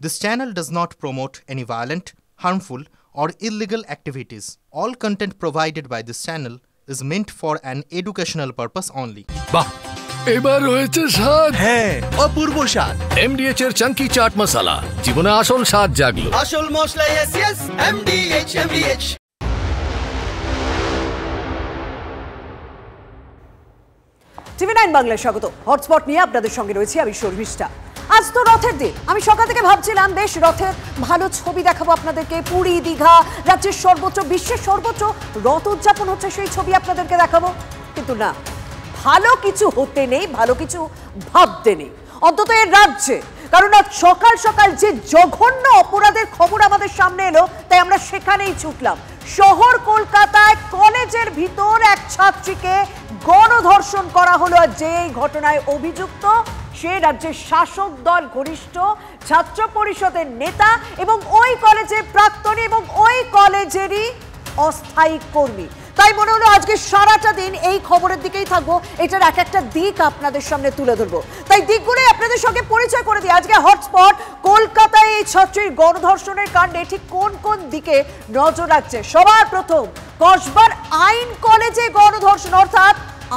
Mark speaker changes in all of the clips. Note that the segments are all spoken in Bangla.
Speaker 1: This channel does not promote any violent, harmful, or illegal activities. All content provided by this channel is meant for an educational purpose only.
Speaker 2: বাহ এবার হয়েছে স্বাদ
Speaker 3: হ্যাঁ অপূর্ব স্বাদ
Speaker 2: এমডিএচ এর চাঙ্কি চাট মশলা জীবনে আসল স্বাদ জাগলো
Speaker 3: আসল মশলা এসএস এমডিএচ
Speaker 4: টিভি9 বাংলায় স্বাগত। হটস্পট নিয়ে আপনাদের সঙ্গে রয়েছি আমি শর্মিষ্ঠা। আজ তো রথের দিন। আমি সকাল থেকে ভাবছিলাম বেশ রথের ভালো ছবি দেখাবো আপনাদেরকে। পুরী, দীঘা, রাজ্যের সর্বোচ্চ, বিশ্বের সর্বোচ্চ রথ উদযাপন হচ্ছে, সেই ছবি আপনাদেরকে দেখাবো। কিন্তু না, ভালো কিছু হতে নেই, ভালো কিছু ভাবতে নেই, অন্তত এর রাজ্যে। কারণ আজ সকাল সকাল যে জঘন্য অপরাধের খবর আমাদের সামনে এলো, তাই আমরা সেখানেই ছুটলাম। শহর কলকাতায় কলেজের ভিতর এক ছাত্রীকে গণধর্ষণ করা হলো। আর যে এই ঘটনায় অভিযুক্ত সে রাজ্যের শাসক দল ঘনিষ্ঠ ছাত্র পরিষদের নেতা এবং ওই কলেজের প্রাক্তনী এবং ওই কলেজেরই অস্থায়ী কর্মী। তাই মনে হলো আজকে সারাটা দিন এই খবরের দিকেই থাকবো, এটার এক একটা দিক আপনাদের সামনে তুলে ধরবো। তাই দিকগুলোই আপনাদের সঙ্গে পরিচয় করে দিই। আজকে হটস্পট কলকাতায় এই ছাত্রীর গণধর্ষণের কাণ্ডে ঠিক কোন কোন দিকে নজর রাখছে। সবার প্রথম কসবার আইন কলেজে গণধর্ষণ, অর্থাৎ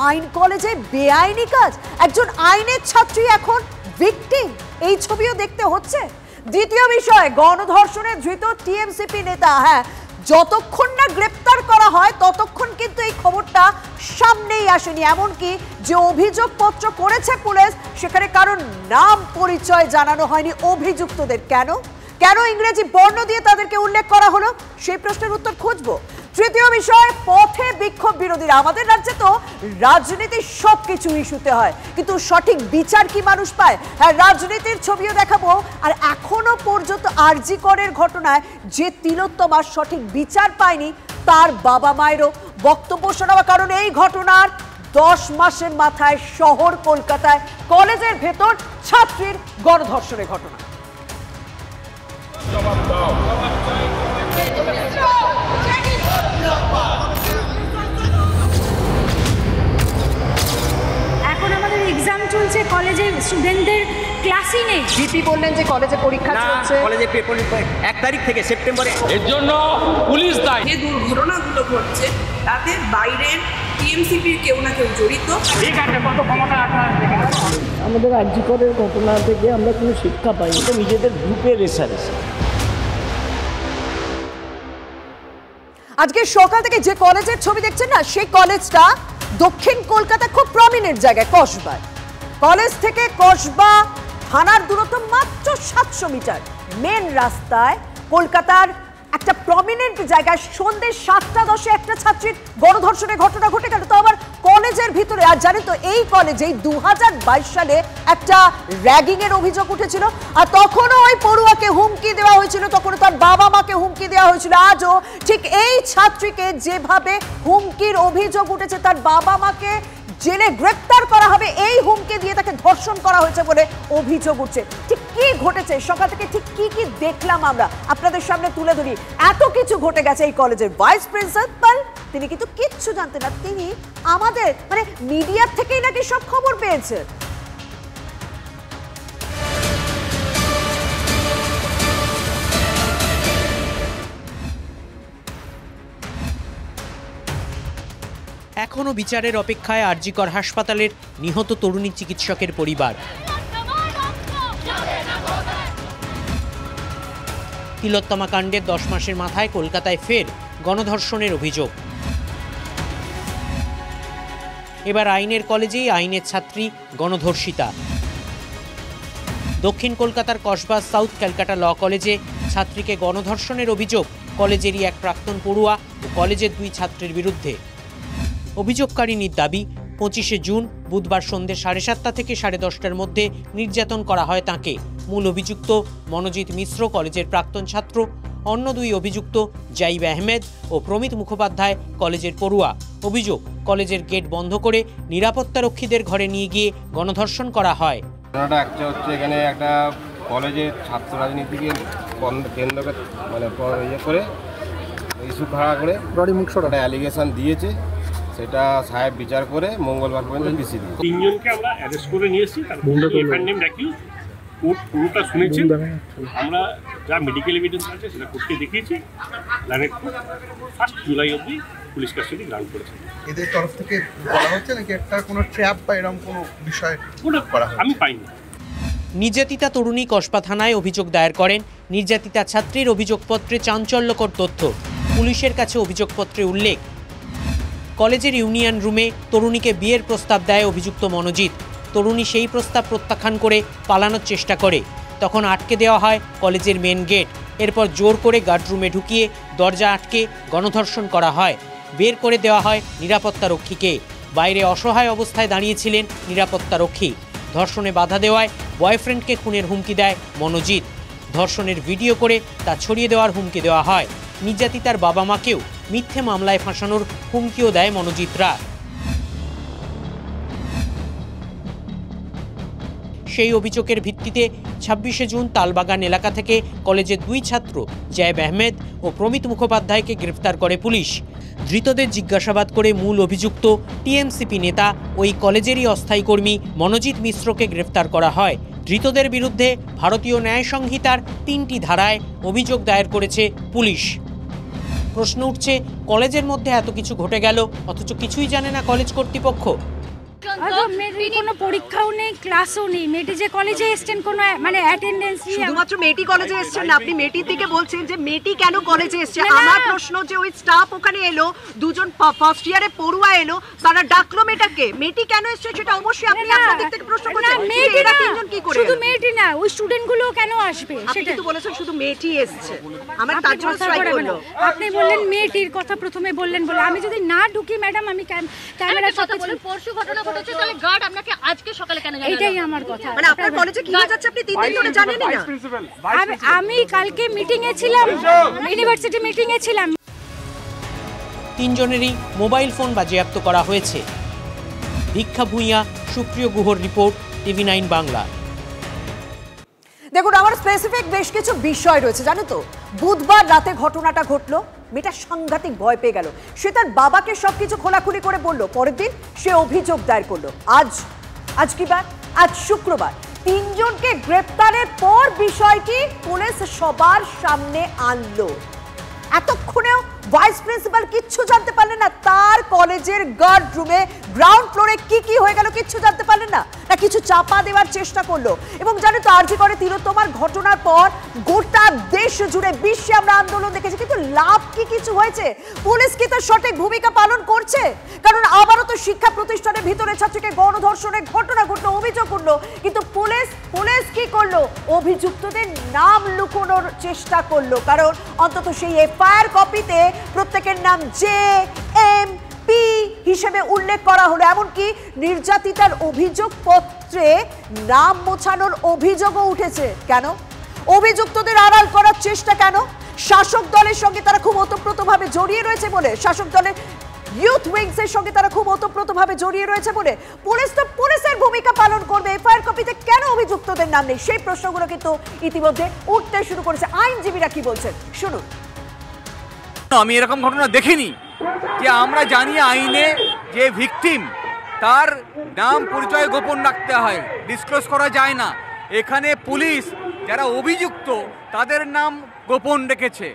Speaker 4: আইন কলেজে বেআইনি কাজ। একজন আইনের ছাত্রী এখন ভিকটিম, এই ছবিও দেখতে হচ্ছে। দ্বিতীয় বিষয়, গণধর্ষণে ধৃত টিএমসিপি নেতা। হ্যাঁ, যতক্ষণ না গ্রেপ্তার করা হয় ততক্ষণ কিন্তু এই খবরটা সামনেই আসেনি। এমনকি যে অভিযোগপত্র করেছে পুলিশ, সেখানে কারণ নাম পরিচয় জানানো হয়নি অভিযুক্তদের। কেন ইংরেজি বর্ণ দিয়ে তাদেরকে উল্লেখ করা হলো, সেই প্রশ্নের উত্তর খুঁজবো। তৃতীয় বিষয়, পথে বিক্ষোভ বিরোধীরা। আমাদের রাজ্যে তো রাজনীতির সবকিছু ইস্যুতে হয়, কিন্তু সঠিক বিচার কি মানুষ পায়? হ্যাঁ, রাজনীতির ছবিও দেখাবো। আর এখনো পর্যন্ত আরজি করের ঘটনায় যে তিলোত্তমা সঠিক বিচার পায়নি, তার বাবা মায়েরও বক্তব্য শোনাবো। কারণ এই ঘটনার 10 মাসের মাথায় শহর কলকাতায় কলেজের ভেতর ছাত্রীর গণধর্ষণের ঘটনা।
Speaker 5: এখন আমাদের এক্সাম চলছে, কলেজের স্টুডেন্টদের ক্লাসই নেই।
Speaker 4: জিপি বললেন যে কলেজে পরীক্ষা চলছে,
Speaker 6: কলেজে পেপার 1 তারিখ থেকে সেপ্টেম্বরে।
Speaker 7: এর জন্য পুলিশ দায়ী।
Speaker 8: যে দুর্ঘটনাগুলো ঘটছে তাতে বাইরের টিএমসিপির কেউ না কেউ জড়িত।
Speaker 7: ঠিক আছে, কত ক্ষমতা আপনার?
Speaker 9: আমাদের আরজি করের ঘটনা থেকে আমরা কোনো শিক্ষা পাই না, নিজেদের গ্রুপে রেসারেসি।
Speaker 4: আজকে সকাল থেকে যে কলেজের ছবি দেখছেন না, সেই কলেজটা দক্ষিণ কলকাতা খুব প্রমিনেন্ট জায়গায়, কসবায়। কলেজ থেকে কসবা থানার দূরত্ব মাত্র 700 মিটার। মেন রাস্তায় কলকাতার একটা প্রমিনেন্ট জায়গায় সন্ধ্যে 7:10 একটা ছাত্রীর গণধর্ষণের ঘটনা ঘটে গেল, তো আবার কলেজের ভিতরে। আর জানেন তো, এই কলেজেই 2022 সালে একটা র্যাগিং এর অভিযোগ উঠেছিল, আর তখনও ওই পড়ুয়াকে হুমকি দেওয়া হয়েছিল, তখনও তার বাবা মাকে হুমকি দেওয়া হয়েছিল। আজও ঠিক এই ছাত্রীকে যেভাবে হুমকির অভিযোগ উঠেছে, তার বাবা মাকে জেলে গ্রেপ্তার করা হবে এই হুমকি দিয়ে তাকে ধর্ষণ করা হয়েছে বলে অভিযোগ উঠছে। ঠিক কি ঘটেছে সকাল থেকে, ঠিক কি কি দেখলাম আমরা আপনাদের সামনে তুলে ধরি। এত কিছু ঘটে গেছে। এই কলেজের ভাইস প্রিন্সিপাল, তিনি কিন্তু কিচ্ছু জানতেন না, তিনি আমাদের মিডিয়ার থেকেই নাকি সব খবর পেয়েছেন।
Speaker 10: এখনও বিচারের অপেক্ষায় আরজিকর হাসপাতালের নিহত তরুণী চিকিৎসকের পরিবার। তিলোত্তমা কাণ্ডের 10 মাসের মাথায় কলকাতায় ফের গণধর্ষণের অভিযোগ। এবার আইনের কলেজেই আইনের ছাত্রী গণধর্ষিতা। দক্ষিণ কলকাতার কসবা সাউথ ক্যালকাটা ল কলেজে ছাত্রীকে গণধর্ষণের অভিযোগ কলেজেরই এক প্রাক্তন পড়ুয়া ও কলেজের 2 ছাত্রের বিরুদ্ধে। অভিযোগকারিনীর দাবি, 25শে জুন বুধবার সন্ধ্যে 7:30 থেকে 10:30টার মধ্যে নির্যাতন করা হয় তাঁকে। মূল অভিযুক্ত মনোজিৎ মিশ্র কলেজের প্রাক্তন ছাত্র, অন্য 2 অভিযুক্ত জাইব আহমেদ ও প্রমিত মুখোপাধ্যায় কলেজের পড়ুয়া। অভিযোগ, কলেজের গেট বন্ধ করে নিরাপত্তারক্ষীদের ঘরে নিয়ে গিয়ে গণধর্ষণ করা হয়।
Speaker 11: একটা হচ্ছে এখানে একটা কলেজের ছাত্র রাজনীতিকে কেন্দ্রকে ইয়ে করে ইস্যু খাড়া করে একটা অ্যালিগেশন দিয়েছে, সেটা সাহেব বিচার করে মঙ্গলবার পর্যন্ত পিসি দিয়েছে।
Speaker 7: 3 জনকে আমরা অ্যারেস্ট করে নিয়েছি, তার এফআইআর নেম অ্যাকিউজ
Speaker 12: কোর্ট পুরোটা শুনেছেন। আমরা যা মেডিকেল এভিডেন্স আছে সেটা কোর্টকে দেখিয়েছি। লাইনের 1 জুলাই অবধি পুলিশ কাস্টডি গ্রান্ট করেছে।
Speaker 3: এদের তরফ থেকে বলা হচ্ছে নাকি একটা কোনো ট্র্যাপ বা এরকম কোনো বিষয় করা হয়?
Speaker 12: আমি পাইনি।
Speaker 10: নির্যাতিতা তরুণী কসবা থানায় অভিযোগ দায়ের করেন। নির্যাতিতা ছাত্রীর অভিযোগপত্রে চাঞ্চল্যকর তথ্য। পুলিশের কাছে অভিযোগপত্রে উল্লেখ, কলেজের ইউনিয়ন রুমে তরুণীকে বিয়ের প্রস্তাব দেয় অভিযুক্ত মনোজিৎ। তরুণী সেই প্রস্তাব প্রত্যাখ্যান করে পালানোর চেষ্টা করে। তখন আটকে দেওয়া হয় কলেজের মেন গেট। এরপর জোর করে গার্ডরুমে ঢুকিয়ে দরজা আটকে গণধর্ষণ করা হয়। বের করে দেওয়া হয় নিরাপত্তারক্ষীকে। বাইরে অসহায় অবস্থায় দাঁড়িয়েছিলেন নিরাপত্তারক্ষী। ধর্ষণে বাধা দেওয়ায় বয়ফ্রেন্ডকে খুনের হুমকি দেয় মনোজিৎ। ধর্ষণের ভিডিও করে তা ছড়িয়ে দেওয়ার হুমকি দেওয়া হয়। নির্যাতিতার বাবা মাকেও মিথ্যে মামলায় ফাঁসানোর হুমকিও দেয় মনোজিৎরা। সেই অভিযোগের ভিত্তিতে 26শে জুন তালবাগান এলাকা থেকে কলেজের 2 ছাত্র জয়েব আহমেদ ও প্রমিত মুখোপাধ্যায়কে গ্রেফতার করে পুলিশ। ধৃতদের জিজ্ঞাসাবাদ করে মূল অভিযুক্ত টিএমসিপি নেতা ওই কলেজেরই অস্থায়ী কর্মী মনোজিৎ মিশ্রকে গ্রেফতার করা হয়। ধৃতদের বিরুদ্ধে ভারতীয় ন্যায় সংহিতার 3টি ধারায় অভিযোগ দায়ের করেছে পুলিশ। প্রশ্ন উঠছে, কলেজের মধ্যে এত কিছু ঘটে গেল অথচ কিছুই জানে না কলেজ কর্তৃপক্ষ।
Speaker 5: মেয়েটির কোনো পরীক্ষাও নেই, ক্লাসও নেই। মেয়েটি যে কলেজে এসছেন কোনো মানে অ্যাটেন্ডেন্স নেই।
Speaker 4: শুধুমাত্র মেয়েটি কলেজে এসছেন না, আপনি মেয়েটির দিকে বলছেন যে মেয়েটি কেন কলেজে এসছে। আমার প্রশ্ন যে ওই স্টাফ ওখানে এলো, 2জন ফার্স্ট ইয়ারে পড়ুয়া এলো, তারা ডাকলো মেয়েটাকে, মেয়েটি কেন এসছে সেটা অবশ্যই আপনি আপনার দিক থেকে প্রশ্ন করছেন। মেয়েটিরা 3জন কি করে?
Speaker 5: শুধু মেয়েটি না, ওই স্টুডেন্টগুলো কেন আসবে
Speaker 4: সেটা তো বলেছেন শুধু মেয়েটি এসছে। আমার তার জন্য স্ট্রাইক করলো।
Speaker 5: আপনি বললেন মেয়েটির কথা প্রথমে বললেন বলে, আমি যদি না ঢুকি ম্যাডাম, আমি ক্যামেরা সাথে
Speaker 13: পরশু ঘটনা ঘটেছে, তাহলে গার্ড আপনাকে আজকে সকালে কেন জানালো?
Speaker 5: এটাই আমার কথা।
Speaker 4: মানে আপনার কলেজে কি হয়ে যাচ্ছে আপনি 3 দিন ধরে জানেনই না?
Speaker 5: আমি কালকে মিটিং এ ছিলাম, ইউনিভার্সিটি মিটিং এ ছিলাম।
Speaker 10: 3 জনেরই মোবাইল ফোন বাজেয়াপ্ত করা হয়েছে। ভিক্ষা ভূঁইয়া, সুপ্রিয় গুহর রিপোর্ট, TV9 বাংলা।
Speaker 4: দেখুন, আমার স্পেসিফিক বেশ কিছু বিষয় রয়েছে জানো তো। বুধবার রাতে ঘটনাটা ঘটলো, মেয়েটা সাংঘাতিক ভয় পেয়ে গেল। সে তার বাবাকে সবকিছু খোলাখুলি করে বলল। পরের দিন সে অভিযোগ দায়ের করলো। আজ কি বার? আজ শুক্রবার। 3 জনকে গ্রেপ্তারের পর বিষয়টি পুলিশ সবার সামনে আনলো। এতক্ষণেও ভাইস প্রিন্সিপাল কিচ্ছু জানতে পারলেন না? তার কলেজের গার্ড রুমে গ্রাউন্ড ফ্লোরে কি হয়ে গেল কিচ্ছু জানতে পারলেন না? না কিছু চাপা দেওয়ার চেষ্টা করলো? এবং জানো তো, আরজি করে তিলোত্তমার ঘটনার পর গোটা দেশ জুড়ে বিশ্বে আমরা আন্দোলন দেখেছি, কিন্তু লাভ কি কিছু হয়েছে? পুলিশ কি তার সঠিক ভূমিকা পালন করছে? কারণ আবারও তো শিক্ষা প্রতিষ্ঠানের ভিতরে ছাত্রীকে গণধর্ষণের ঘটনা ঘটলো, অভিযোগ করলো, কিন্তু পুলিশ কি করলো? অভিযুক্তদের নাম লুকোনোর চেষ্টা করলো। কারণ অন্তত সেই এফআইআর কপিতে প্রত্যেকের নাম JMP হিসেবে উল্লেখ করা হলো। এমনকি নির্যাতিতার অভিযোগ পত্রে নাম মোছানোর অভিযোগও উঠেছে। কেন? অভিযুক্তদের আড়াল করার চেষ্টা কেন? শাসক দলের সঙ্গে তারা খুব ওতপ্রোতভাবে জড়িয়ে রয়েছে বলে, শাসক দলের ইউথ উইংস এর সঙ্গে তারা খুব ওতপ্রোতভাবে জড়িয়ে রয়েছে বলে। পুলিশ তো পুলিশের ভূমিকা পালন করবে, এফআইআর কপিতে কেন অভিযুক্তদের নাম নেই? সেই প্রশ্নগুলো কিন্তু ইতিমধ্যে উঠতে শুরু করেছে। আইনজীবীরা কি বলছেন শুনুন।
Speaker 14: আমি এরকম ঘটনা দেখিনি যে আমরা জানি আইনে যে ভিকটিম তার নাম পরিচয় গোপন রাখতে হয়, ডিসক্লোজ করা যায় না। এখানে পুলিশ যারা অভিযুক্ত তাদের নাম গোপন রেখেছে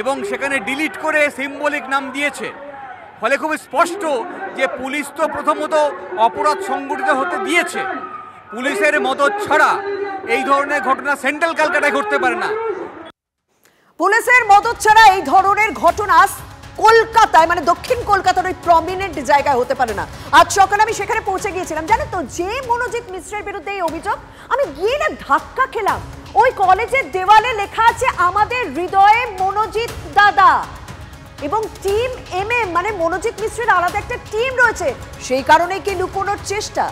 Speaker 14: এবং সেখানে ডিলিট করে সিম্বলিক নাম দিয়েছে। ফলে খুব স্পষ্ট যে পুলিশ তো প্রথমত অপরাধ সংগঠিত হতে দিয়েছে। পুলিশের মদত ছাড়া এই ধরনের ঘটনা সেন্ট্রাল ক্যালকাটায় ঘটতে পারে না।
Speaker 4: পুলিশের মদত ছাড়া এই ধরনের ঘটনা কলকাতায়, মানে দক্ষিণ কলকাতার ওই প্রমিনেন্ট জায়গায় হতে পারে না। আজ সকালে আমি সেখানে পৌঁছে গিয়েছিলাম। জানেন তো, যে মনোজিৎ মিশ্রের বিরুদ্ধে এই অভিযোগ, আমি গিয়ে না ধাক্কা খেলাম। ওই কলেজের দেওয়ালে লেখা আছে আমাদের হৃদয়ে মনোজিৎ দাদা, এবং টিম MM, মানে মনোজিৎ মিশ্রের আলাদা একটা টিম রয়েছে। সেই কারণেই কি লুকোনোর চেষ্টা?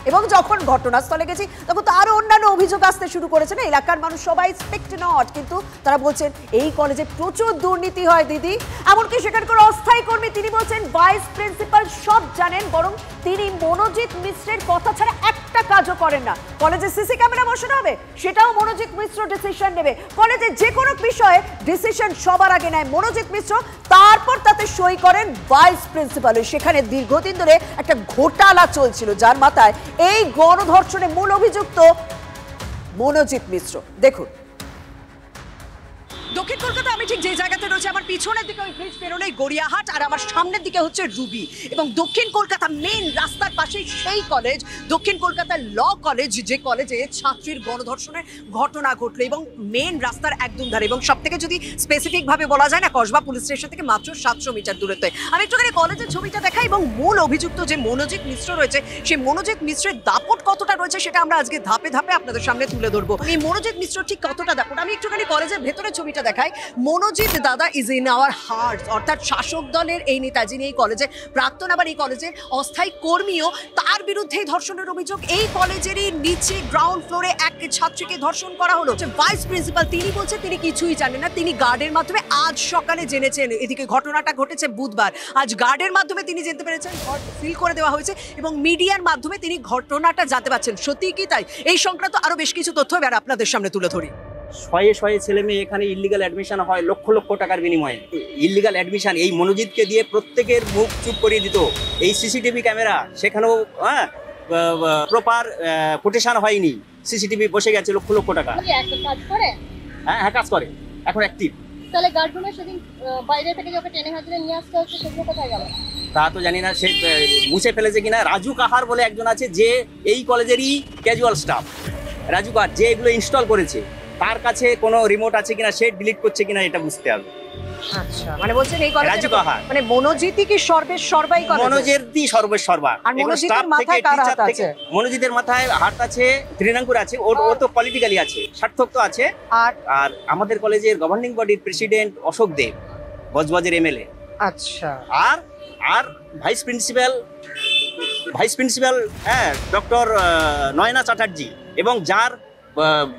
Speaker 4: এবং যখন ঘটনাস্থলে গেছি তখন তো আরো অন্যান্য অভিযোগ আসতে শুরু করেছে না। এলাকার মানুষ সবাই স্পেক্ট নট, কিন্তু তারা বলছেন এই কলেজে প্রচুর দুর্নীতি হয় দিদি। এমনকি সেখানকার অস্থায়ী কর্মী তিনি বলছেন ভাইস প্রিন্সিপাল সব জানেন, বরং তিনি মনোজিৎ মিশ্রের কথা ছাড়া একটা কাজও করেন না। কলেজে সিসি ক্যামেরা বসানো হবে, সেটাও মনোজিৎ মিশ্র ডিসিশন নেবে। কলেজে যে কোনো বিষয়ে ডিসিশন সবার আগে নেয় মনোজিৎ মিশ্র, তারপর তাতে সই করেন ভাইস প্রিন্সিপাল। সেখানে দীর্ঘদিন ধরে একটা ঘোটালা চলছিল, যার মাথায় এই গণধর্ষণে মূল অভিযুক্ত মনোজিৎ মিশ্র। দেখুন, দক্ষিণ কলকাতা আমি ঠিক যে জায়গাতে রয়েছে, আমার পিছনের দিকে ওই ব্রিজ পেরোলেই গড়িয়াহাট, আর আমার সামনের দিকে হচ্ছে রুবি। এবং দক্ষিণ কলকাতা মেন রাস্তার পাশেই সেই কলেজ, দক্ষিণ কলকাতা ল কলেজ, যে কলেজে ছাত্রীর গণধর্ষণের ঘটনা ঘটলো এবং মেন রাস্তার একদম ধারে। এবং সব থেকে যদি স্পেসিফিক ভাবে বলা যায় না, কসবা পুলিশ স্টেশন থেকে মাত্র 700 মিটার দূরত্বে। আমি একটুখানি কলেজের ছবিটা দেখাই এবং মূল অভিযুক্ত যে মনোজিৎ মিশ্র রয়েছে, সেই মনোজিৎ মিশ্রের দাপট কতটা রয়েছে সেটা আমরা আজকে ধাপে ধাপে আপনাদের সামনে তুলে ধরবো। এই মনোজিৎ মিশ্র ঠিক কতটা দাপট, আমি একটুখানি কলেজের ভেতরে ছবিটা দেখাই। মনোজিৎ দাদা ইজ ইন আওয়ার হার্ট, অর্থাৎ শাসক দলের এই নেতা, যিনি এই কলেজের প্রাক্তন, আবার এই কলেজের অস্থায়ী কর্মীও, তার বিরুদ্ধে ধর্ষণের অভিযোগ। এই কলেজেরই নিচে গ্রাউন্ড ফ্লোরে এক ছাত্রীকে ধর্ষণ করা হলো। ভাইস প্রিন্সিপাল তিনি বলছেন তিনি কিছুই জানেন না, তিনি গার্ডের মাধ্যমে আজ সকালে জেনেছেন। এদিকে ঘটনাটা ঘটেছে বুধবার, আজ গার্ডের মাধ্যমে তিনি জানতে পেরেছেন, সিল করে দেওয়া হয়েছে এবং মিডিয়ার মাধ্যমে তিনি ঘটনাটা জানতে পারছেন। সত্যি কি তাই? এই সংক্রান্ত আরো বেশ কিছু তথ্য এবার আপনাদের সামনে তুলে ধরি।
Speaker 6: শয়ে শয়ে ছেলে মেয়ে এখানে ইল্লিগাল অ্যাডমিশন হয় লক্ষ লক্ষ টাকার বিনিময়ে। ইল্লিগাল অ্যাডমিশন এই মনোজিৎকে দিয়ে প্রত্যেকের মুখ চুপ করিয়ে দিত। এই সিসিটিভি ক্যামেরা সেখানেও প্রপার কোটেশন হয়নি, সিসিটিভি বসে গেছে লক্ষ লক্ষ টাকা।
Speaker 13: কাজ করে?
Speaker 6: হ্যাঁ কাজ করে, এখন অ্যাক্টিভ।
Speaker 13: তাহলে গার্ডরুমে সেদিন বাইরে থেকে যখন টেনে হাজিরে নিয়ে আসতে হচ্ছে, সেগুলো কোথায় গেল?
Speaker 6: তা তো জানি না, সে মুছে ফেলেছে কিনা। রাজু কাহার বলে একজন আছে, যে এই কলেজেরই ক্যাজুয়াল স্টাফ। রাজু কাহার যে এগুলো ইনস্টল করেছে, তার কাছে কোনো রিমোট আছে কিনা, সে ডিলিট করছে কিনা, এটা বুঝতে হবে।
Speaker 4: আচ্ছা, মানে বলছেন এই কলেজে
Speaker 6: রাজু কাহার,
Speaker 4: মানে মনোজিৎই কি সর্বাই করে?
Speaker 6: মনোজিৎই সর্বা।
Speaker 4: আর মনোজিতের মাথায় কার হাত আছে?
Speaker 6: মনোজিতের মাথায় হাত আছে তৃণাঙ্কুর আছে, ও তো পলিটিক্যালি আছে, সার্থক তো আছে। আর আমাদের কলেজের গভর্নিং বডির প্রেসিডেন্ট অশোক দেব, বজবজের এমএলএ।
Speaker 4: আচ্ছা,
Speaker 6: আর ভাইস প্রিন্সিপাল হ্যাঁ ডক্টর নয়না চ্যাটার্জি, এবং যার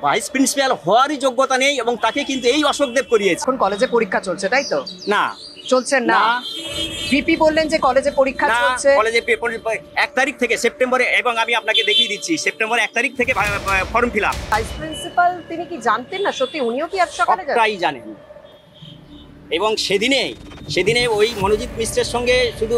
Speaker 6: ভাইস প্রিন্সিপাল হওয়ারই যোগ্যতা নেই, এবং তাকে কিন্তু এই অশোকদেব করিয়েছে।
Speaker 4: এখন কলেজে পরীক্ষা চলছে, তাই তো?
Speaker 6: না,
Speaker 4: চলছে না। ভিপি বললেন যে কলেজে পরীক্ষা চলছে।
Speaker 6: কলেজে 1 তারিখ থেকে সেপ্টেম্বরে, এবং আমি আপনাকে দেখিয়ে দিচ্ছি, সেপ্টেম্বর 1 তারিখ থেকে form fill up.
Speaker 4: Vice principal তিনি কি জানতেন না সত্যি? উনিও কি আজ সকালে
Speaker 6: জানেন? এবং সেদিনে ওই মনোজিৎ মিশ্রের সঙ্গে শুধু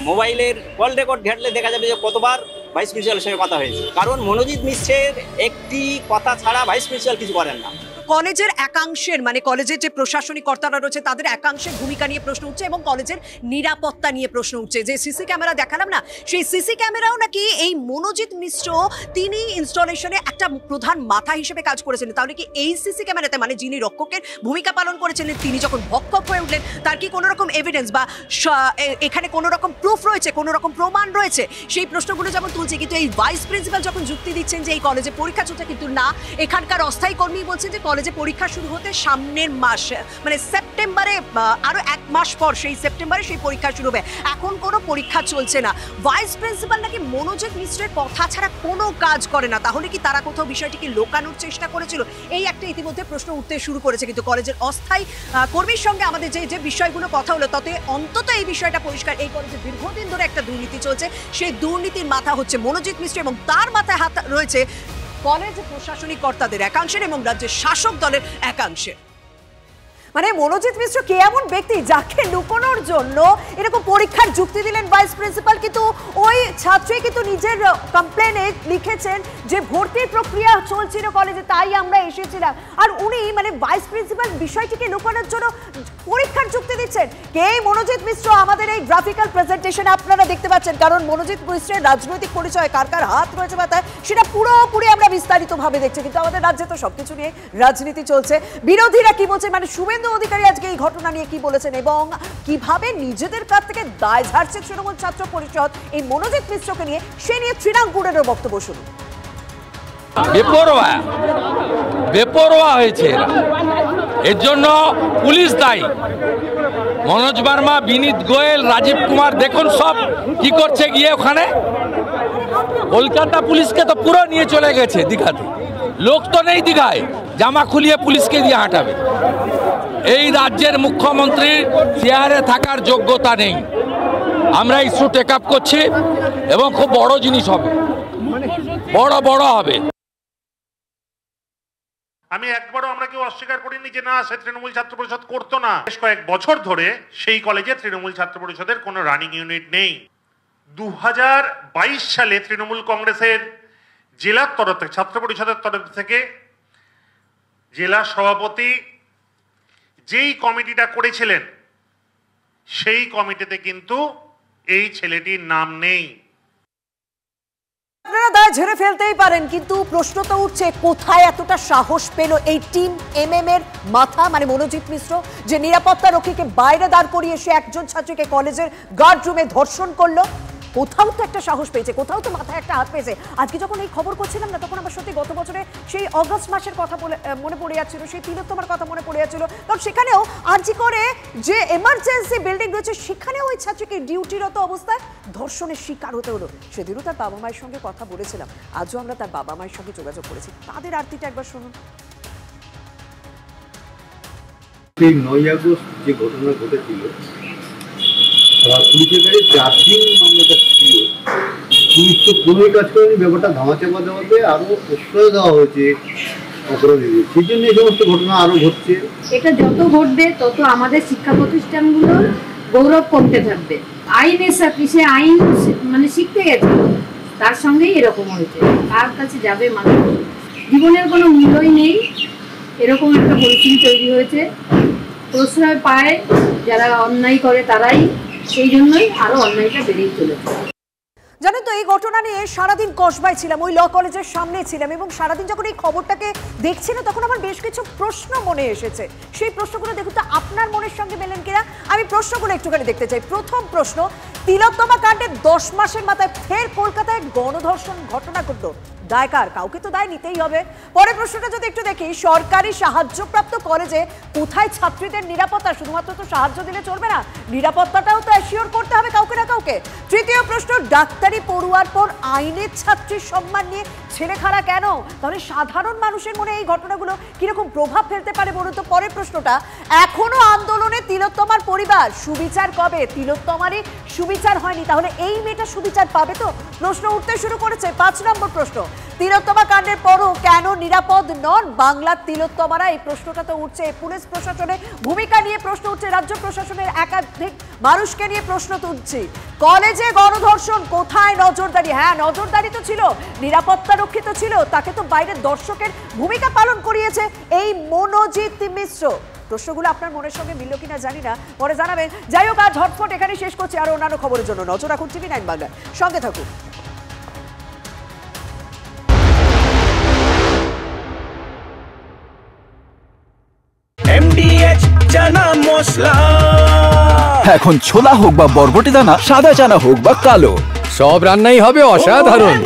Speaker 6: মোবাইলের কল রেকর্ড ঘাটলে দেখা যাবে যে কতবার ভাইস প্রিন্সিপালের সঙ্গে কথা হয়েছে। কারণ মনোজিৎ মিশ্রের একটি কথা ছাড়া ভাইস প্রিন্সিপাল কিছু করেন না।
Speaker 4: কলেজের একাংশের, মানে কলেজের যে প্রশাসনিক কর্তারা রয়েছে তাদের একাংশের ভূমিকা নিয়ে প্রশ্ন উঠছে এবং কলেজের নিরাপত্তা নিয়ে প্রশ্ন উঠছে। যে সিসি ক্যামেরা দেখালাম না, সেই সিসি ক্যামেরাও নাকি এই মনোজিৎ মিশ্র তিনি ইনস্টলেশনে একটা প্রধান মাথা হিসেবে কাজ করেছিলেন। তাহলে কি এই সিসি ক্যামেরাতে, মানে যিনি রক্ষকের ভূমিকা পালন করেছিলেন, তিনি যখন ভক্ষক হয়ে উঠলেন, তার কি কোনো রকম এভিডেন্স বা এখানে কোনো রকম প্রুফ রয়েছে, কোনো রকম প্রমাণ রয়েছে? সেই প্রশ্নগুলো যেমন তুলছে, কিন্তু এই ভাইস প্রিন্সিপাল যখন যুক্তি দিচ্ছেন যে এই কলেজে পরীক্ষা চলছে, কিন্তু না, এখানকার অস্থায়ী কর্মী বলছেন যে কলেজে পরীক্ষা শুরু হতে সামনের মাস, মানে সেপ্টেম্বরে, আরো 1 মাস পর সেই সেপ্টেম্বরে সেই পরীক্ষা শুরু হবে। এখন কোনো পরীক্ষা চলছে না। ভাইস প্রিন্সিপাল নাকি মনোজিৎ মিশ্রের কথা ছাড়া কোনো কাজ করে না। তাহলে কি তারা কোথাও বিষয়টিকে লোকানোর চেষ্টা করেছিল? এই একটা ইতিমধ্যে প্রশ্ন উঠতে শুরু করেছে। কিন্তু কলেজের অস্থায়ী কর্মীর সঙ্গে আমাদের যে বিষয়গুলো কথা হলো, তাতে অন্তত এই বিষয়টা পরিষ্কার, এই কলেজে দীর্ঘদিন ধরে একটা দুর্নীতি চলছে। সেই দুর্নীতির মাথা হচ্ছে মনোজিৎ মিশ্র, এবং তার মাথায় হাত রয়েছে কলেজ প্রশাসনিক কর্তাদের একাংশের এবং রাজ্যের শাসক দলের একাংশের। মানে মনোজিৎ মিশ্র কে এমন ব্যক্তি যাকে লুকোনোর জন্য এরকম পরীক্ষার যুক্তি দিলেন ভাইস প্রিন্সিপাল? কিন্তু ওই ছাত্রী কিন্তু নিজের কমপ্লেনে লিখেছেন যে ভর্তির প্রক্রিয়া চলছিল কলেজে, তাই আমরা এসেছিলাম। আর উনি মানে ভাইস প্রিন্সিপাল বিষয়টিকে লুকোনোর জন্য পরীক্ষার যুক্তি দিচ্ছেন। কে মনোজিৎ মিশ্র আমাদের এই গ্রাফিক্যাল প্রেজেন্টেশনে আপনারা দেখতে পাচ্ছেন। কারণ মনোজিৎ মিশ্রের রাজনৈতিক পরিচয়, কার কার হাত রয়েছে মাথায়, সেটা পুরোপুরি আমরা বিস্তারিতভাবে দেখছি। কিন্তু আমাদের রাজ্যে তো সবকিছু নিয়ে রাজনীতি চলছে। বিরোধীরা কি বলছে, মানে শুভেন্দু অধিকারী আজকে এই ঘটনা নিয়ে কি বলেছেন এবং কিভাবে নিজেদের কাছ থেকে দায় ঝাড়ছে তৃণমূল ছাত্র পরিষদ এই মনোজিৎ মিশ্রকে নিয়ে, সে নিয়ে তৃণাঙ্কুরের বক্তব্য শুনুন।
Speaker 15: বেপরোয়া হয়েছে এরা, এর জন্য পুলিশ দায়ী। মনোজ বার্মা, বিনীত গোয়েল, রাজীব কুমার দেখুন সব কি করছে গিয়ে ওখানে। কলকাতা পুলিশকে তো পুরো নিয়ে চলে গেছে দীঘাতে। লোক তো নেই দীঘায়, জামা খুলিয়ে পুলিশকে দিয়ে হাঁটাবে। এই রাজ্যের মুখ্যমন্ত্রীর চেয়ারে থাকার যোগ্যতা নেই। আমরা ইস্যু টেক আপ করছি এবং খুব বড় জিনিস হবে, বড় হবে।
Speaker 12: আমি একবারও আমরা কেউ অস্বীকার করিনি যে না, সে তৃণমূল ছাত্র পরিষদ করতো না। বেশ কয়েক বছর ধরে সেই কলেজে তৃণমূল ছাত্র পরিষদের কোনো রানিং ইউনিট নেই। 2022 সালে তৃণমূল কংগ্রেসের
Speaker 16: জেলার তরফ থেকে, ছাত্র পরিষদের তরফ থেকে জেলা সভাপতি যেই কমিটিটা করেছিলেন সেই কমিটিতে কিন্তু এই ছেলেটির নাম নেই।
Speaker 4: আপনারা দায় ঝেড়ে ফেলতেই পারেন, কিন্তু প্রশ্ন তো উঠছে কোথায় এতটা সাহস পেল এই টিম এমএম এর মাথা মানে মনোজিৎ মিশ্র, যে নিরাপত্তা রক্ষীকে বাইরে দাঁড় করিয়ে সে একজন ছাত্রীকে কলেজের গার্ড রুমে ধর্ষণ করলো। কোথাও তো একটা সাহস পেয়েছে, কোথাও তো মাথায় একটা হাত পেয়েছে। আজকে যখন এই খবর করছিলাম না, তখন আমার সত্যি গত বছরে সেই অগস্ট মাসের কথা মনে পড়ে যাচ্ছিল, সেই তিলোত্তমার কথা মনে পড়ে যাচ্ছিল। কারণ সেখানেও আরজি করে যে এমার্জেন্সি বিল্ডিং রয়েছে সেখানেও ওই ছাত্রীকে ডিউটিরত অবস্থায় ধর্ষণের শিকার হতে হলো। সেদিনও তার বাবা মায়ের সঙ্গে কথা বলেছিলাম, আজও আমরা তার বাবা মায়ের সঙ্গে যোগাযোগ করেছি, তাদের আরতিটা একবার শুনুন।
Speaker 17: 9 আগস্ট যে ঘটনা ঘটেছিল, পুলিশের কাছে চার্জিং মামলাটা ছিল, পুলিশ তো কোনোই কাজ করেনি, ব্যাপারটা ধামাচাপা দেওয়াতে আরো প্রশ্রয় দেওয়া হয়েছে অপরাধীদের, সেই জন্য এই সমস্ত ঘটনা আরো ঘটছে।
Speaker 18: এটা যত ঘটবে তত আমাদের শিক্ষা প্রতিষ্ঠানগুলোর গৌরব কমতে থাকবে। আইনের সাথে সে আইন মানে শিখতে গেছে, তার সঙ্গেই এরকম হয়েছে। তার কাছে যাবে মানুষ, জীবনের কোনো মূল্যই নেই, এরকম একটা পরিস্থিতি তৈরি হয়েছে। প্রশ্রয় পায় যারা অন্যায় করে তারাই, সেই জন্যই আরো অন্যায়টা বেড়েই চলেছে।
Speaker 4: জানেন তো, এই ঘটনা নিয়ে সারাদিন কসবায় ছিলাম, ওই ল কলেজের সামনে ছিলাম, এবং সারাদিন যখন এই খবরটাকে দেখছিলাম তখন আমার বেশ কিছু প্রশ্ন মনে এসেছে। সেই প্রশ্নগুলো দেখুন তো আপনার মনের সঙ্গে মেলেন কিনা, আমি প্রশ্নগুলো একটুখানি দেখতে চাই। প্রথম প্রশ্ন, তিলোত্তমা কাণ্ডে 10 মাসের মাথায় ফের কলকাতায় গণধর্ষণ ঘটনা ঘটল, দায় কার? কাউকে তো দায় নিতেই হবে। পরের প্রশ্নটা যদি একটু দেখি, সরকারি সাহায্যপ্রাপ্ত কলেজে কোথায় ছাত্রীদের নিরাপত্তা? শুধুমাত্র তো সাহায্য দিলে চলবে না, নিরাপত্তাটাও তো অ্যাসিওর করতে হবে কাউকে না কাউকে। তৃতীয় প্রশ্ন, ডাক্তারি পড়ুয়ার পর আইনের ছাত্রীর সম্মান নিয়ে ছেলেখেলা কেন? তাহলে সাধারণ মানুষের মনে এই ঘটনাগুলো কিরকম প্রভাব ফেলতে পারে বলুন তো। পরের প্রশ্নটা, এখনো আন্দোলনে তিলোত্তমার পরিবার, সুবিচার কবে? তিলোত্তমারই সুবিচার হয়নি, তাহলে এই মেয়েটা সুবিচার পাবে তো? প্রশ্ন উঠতে শুরু করেছে। 5 নম্বর প্রশ্ন, তিলোত্তমা কাণ্ডের পরও কেন নিরাপদ নন বাংলার তিলোত্তমারা? এই প্রশ্নটা তো উঠছে। পুলিশ প্রশাসনের ভূমিকা নিয়ে প্রশ্ন উঠছে, রাজ্য প্রশাসনের একাধিক মানুষকে নিয়ে প্রশ্ন তুলছে। কলেজে গণধর্ষণ, কোথায় নজরদারি? হ্যাঁ, নজরদারি তো ছিল, নিরাপত্তা রক্ষিত ছিল, তাকে তো বাইরের দর্শকের ভূমিকা পালন করিয়েছে এই মনোজিৎ মিশ্র। প্রশ্নগুলো আপনার মনের সঙ্গে মিলল কিনা জানি না, পরে জানাবেন। যাই হোক, আজ হটস্পট এখানে শেষ করছি। আর অন্যান্য খবরের জন্য নজর রাখুন TV9 বাংলার সঙ্গে থাকুন।
Speaker 19: চানা মশলা, এখন ছোলা হোক বা বরবটি দানা, সাদা চানা হোক বা কালো,
Speaker 2: সব রান্নাই হবে অসাধারণ।